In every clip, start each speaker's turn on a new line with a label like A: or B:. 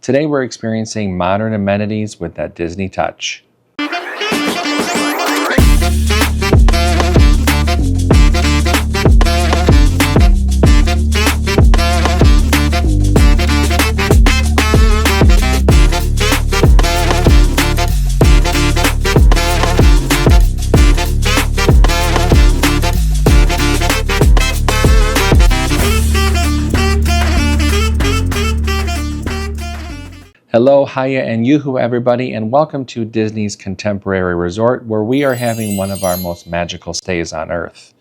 A: Today we're experiencing modern amenities with that Disney touch. Hello, hiya, and yoo-hoo everybody, and welcome to Disney's Contemporary Resort, where we are having one of our most magical stays on Earth.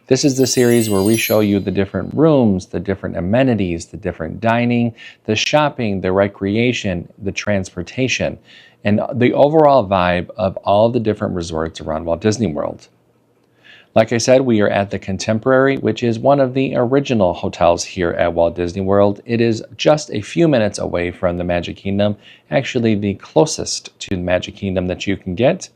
A: This is the series where we show you the different rooms, the different amenities, the different dining, the shopping, the recreation, the transportation, and the overall vibe of all the different resorts around Walt Disney World. Like I said, we are at the Contemporary, which is one of the original hotels here at Walt Disney World. It is just a few minutes away from the Magic Kingdom, actually the closest to the Magic Kingdom that you can get.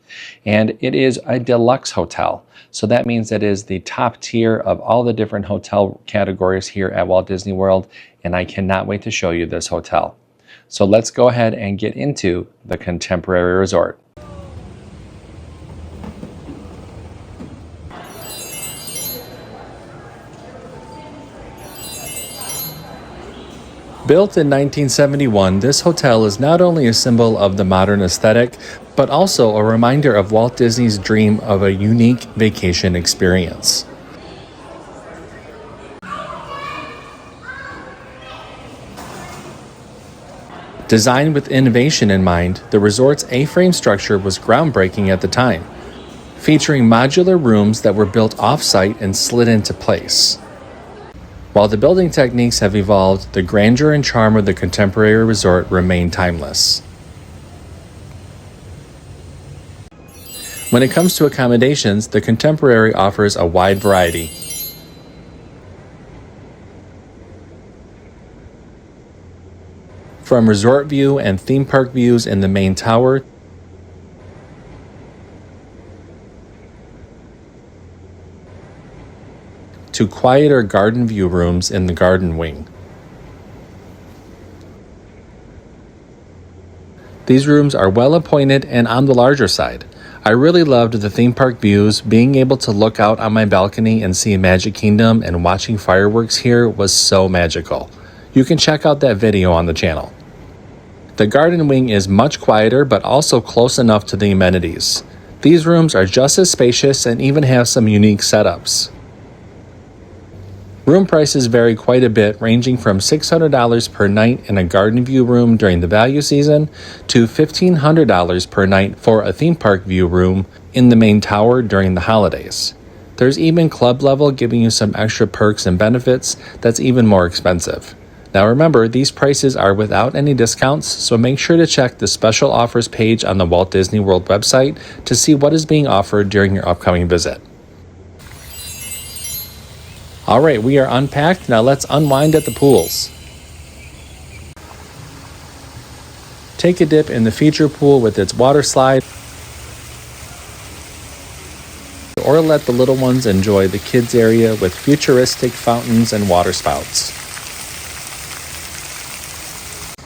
A: And it is a deluxe hotel. So that means that it is the top tier of all the different hotel categories here at Walt Disney World. And I cannot wait to show you this hotel. So let's go ahead and get into the Contemporary Resort. Built in 1971, this hotel is not only a symbol of the modern aesthetic, but also a reminder of Walt Disney's dream of a unique vacation experience. Designed with innovation in mind, the resort's A-frame structure was groundbreaking at the time, featuring modular rooms that were built off-site and slid into place. While the building techniques have evolved, the grandeur and charm of the Contemporary Resort remain timeless. When it comes to accommodations, the Contemporary offers a wide variety. From resort view and theme park views in the main tower, to quieter garden view rooms in the garden wing. These rooms are well appointed and on the larger side. I really loved the theme park views. Being able to look out on my balcony and see Magic Kingdom and watching fireworks here was so magical. You can check out that video on the channel. The garden wing is much quieter but also close enough to the amenities. These rooms are just as spacious and even have some unique setups. Room prices vary quite a bit, ranging from $600 per night in a garden view room during the value season to $1,500 per night for a theme park view room in the main tower during the holidays. There's even club level giving you some extra perks and benefits that's even more expensive. Now remember, these prices are without any discounts, so make sure to check the special offers page on the Walt Disney World website to see what is being offered during your upcoming visit. All right, we are unpacked. Now let's unwind at the pools. Take a dip in the feature pool with its water slide, or let the little ones enjoy the kids area with futuristic fountains and water spouts.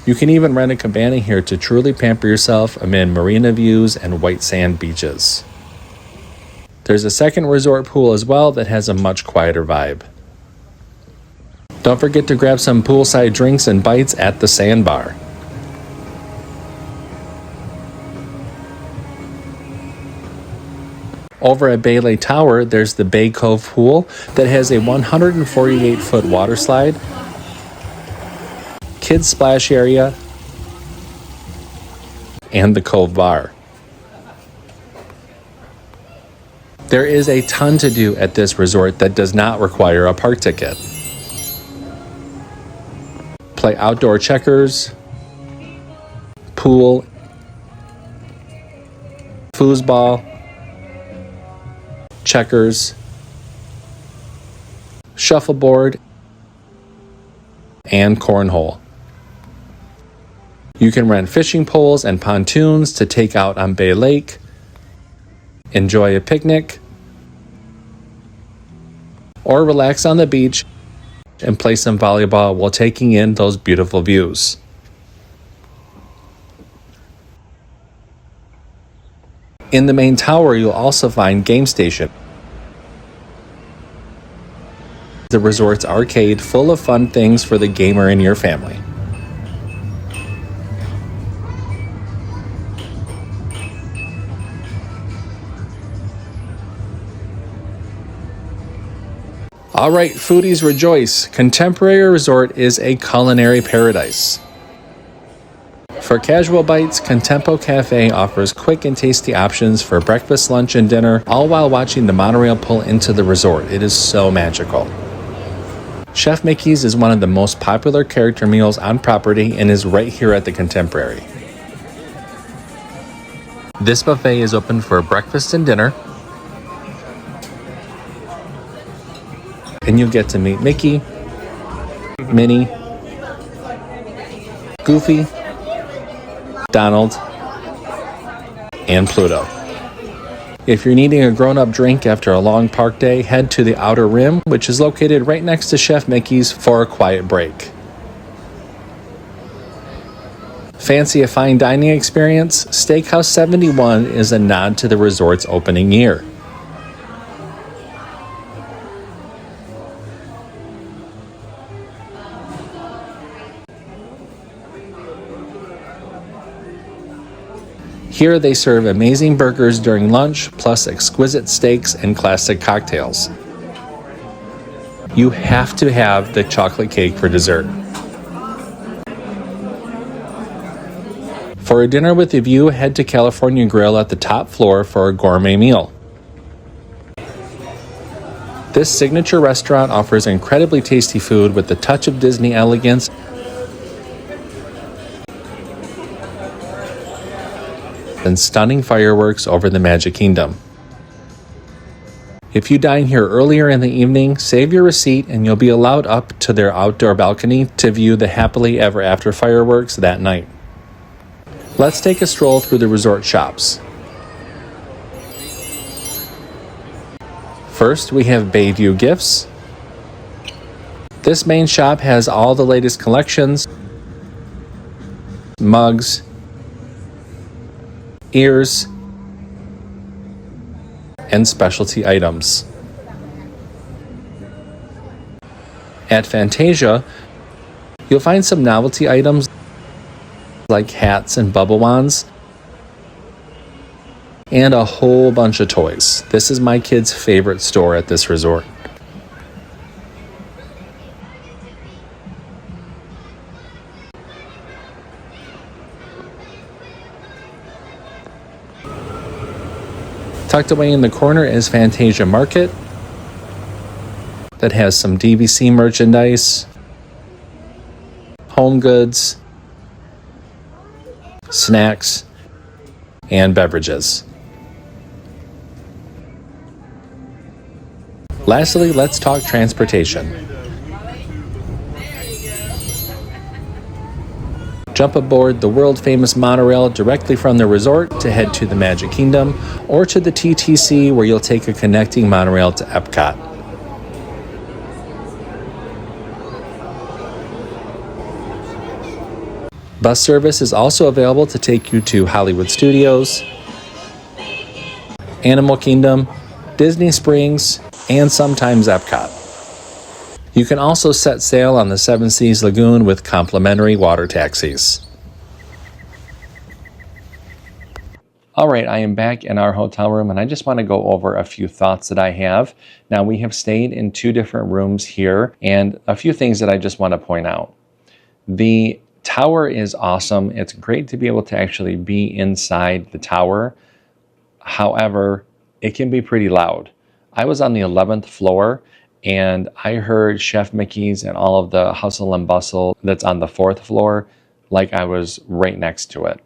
A: You can even rent a cabana here to truly pamper yourself amid marina views and white sand beaches. There's a second resort pool as well that has a much quieter vibe. Don't forget to grab some poolside drinks and bites at the sandbar. Over at Bayley Tower, there's the Bay Cove pool that has a 148-foot water slide, kids splash area, and the Cove Bar. There is a ton to do at this resort that does not require a park ticket. Play outdoor checkers, pool, foosball, checkers, shuffleboard, and cornhole. You can rent fishing poles and pontoons to take out on Bay Lake, enjoy a picnic, or relax on the beach and play some volleyball while taking in those beautiful views. In the main tower, you'll also find Game Station, the resort's arcade full of fun things for the gamer in your family. All right, foodies rejoice. Contemporary Resort is a culinary paradise. For casual bites, Contempo Cafe offers quick and tasty options for breakfast, lunch, and dinner, all while watching the monorail pull into the resort. It is so magical. Chef Mickey's is one of the most popular character meals on property and is right here at the Contemporary. This buffet is open for breakfast and dinner, and you'll get to meet Mickey, Minnie, Goofy, Donald, and Pluto. If you're needing a grown-up drink after a long park day, head to the Outer Rim, which is located right next to Chef Mickey's, for a quiet break. Fancy a fine dining experience? Steakhouse 71 is a nod to the resort's opening year. Here they serve amazing burgers during lunch, plus exquisite steaks and classic cocktails. You have to have the chocolate cake for dessert. For a dinner with a view, head to California Grill at the top floor for a gourmet meal. This signature restaurant offers incredibly tasty food with a touch of Disney elegance and stunning fireworks over the Magic Kingdom. If you dine here earlier in the evening, save your receipt and you'll be allowed up to their outdoor balcony to view the happily ever after fireworks that night. Let's take a stroll through the resort shops. First, we have Bayview Gifts. This main shop has all the latest collections, mugs, ears, and specialty items. At Fantasia, you'll find some novelty items like hats and bubble wands, and a whole bunch of toys. This is my kids' favorite store at this resort. Tucked away in the corner is Fantasia Market that has some DVC merchandise, home goods, snacks, and beverages. Lastly, let's talk transportation. Jump aboard the world-famous monorail directly from the resort to head to the Magic Kingdom, or to the TTC where you'll take a connecting monorail to Epcot. Bus service is also available to take you to Hollywood Studios, Animal Kingdom, Disney Springs, and sometimes Epcot. You can also set sail on the Seven Seas Lagoon with complimentary water taxis. All right, I am back in our hotel room and I just want to go over a few thoughts that I have. Now, we have stayed in 2 different rooms here and a few things that I just want to point out. The tower is awesome. It's great to be able to actually be inside the tower. However, it can be pretty loud. I was on the 11th floor and I heard Chef Mickey's and all of the hustle and bustle that's on the 4th floor like I was right next to it.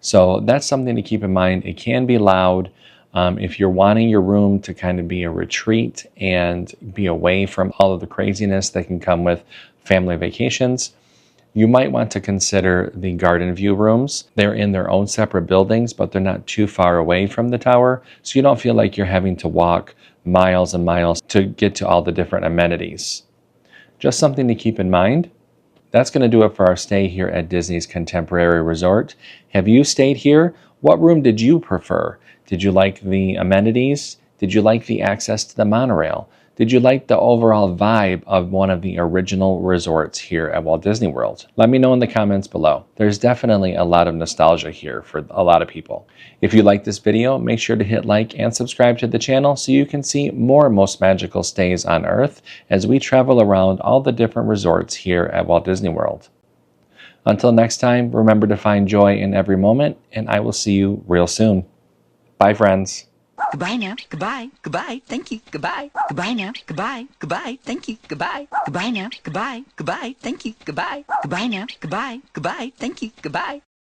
A: So that's something to keep in mind. It can be loud. If you're wanting your room to kind of be a retreat and be away from all of the craziness that can come with family vacations, you might want to consider the garden view rooms. They're in their own separate buildings, but they're not too far away from the tower, so you don't feel like you're having to walk miles and miles to get to all the different amenities. Just something to keep in mind. That's going to do it for our stay here at Disney's Contemporary Resort. Have you stayed here? What room did you prefer? Did you like the amenities? Did you like the access to the monorail? Did you like the overall vibe of one of the original resorts here at Walt Disney World? Let me know in the comments below. There's definitely a lot of nostalgia here for a lot of people. If you like this video, make sure to hit like and subscribe to the channel so you can see more Most Magical Stays on Earth as we travel around all the different resorts here at Walt Disney World. Until next time, remember to find joy in every moment, and I will see you real soon. Bye, friends.
B: Goodbye now. Goodbye. Goodbye. Thank you. Goodbye. Goodbye now. Goodbye. Goodbye. Thank you. Goodbye. Goodbye now. Goodbye. Goodbye. Thank you. Goodbye. Goodbye now. Goodbye. Goodbye. Thank you. Goodbye.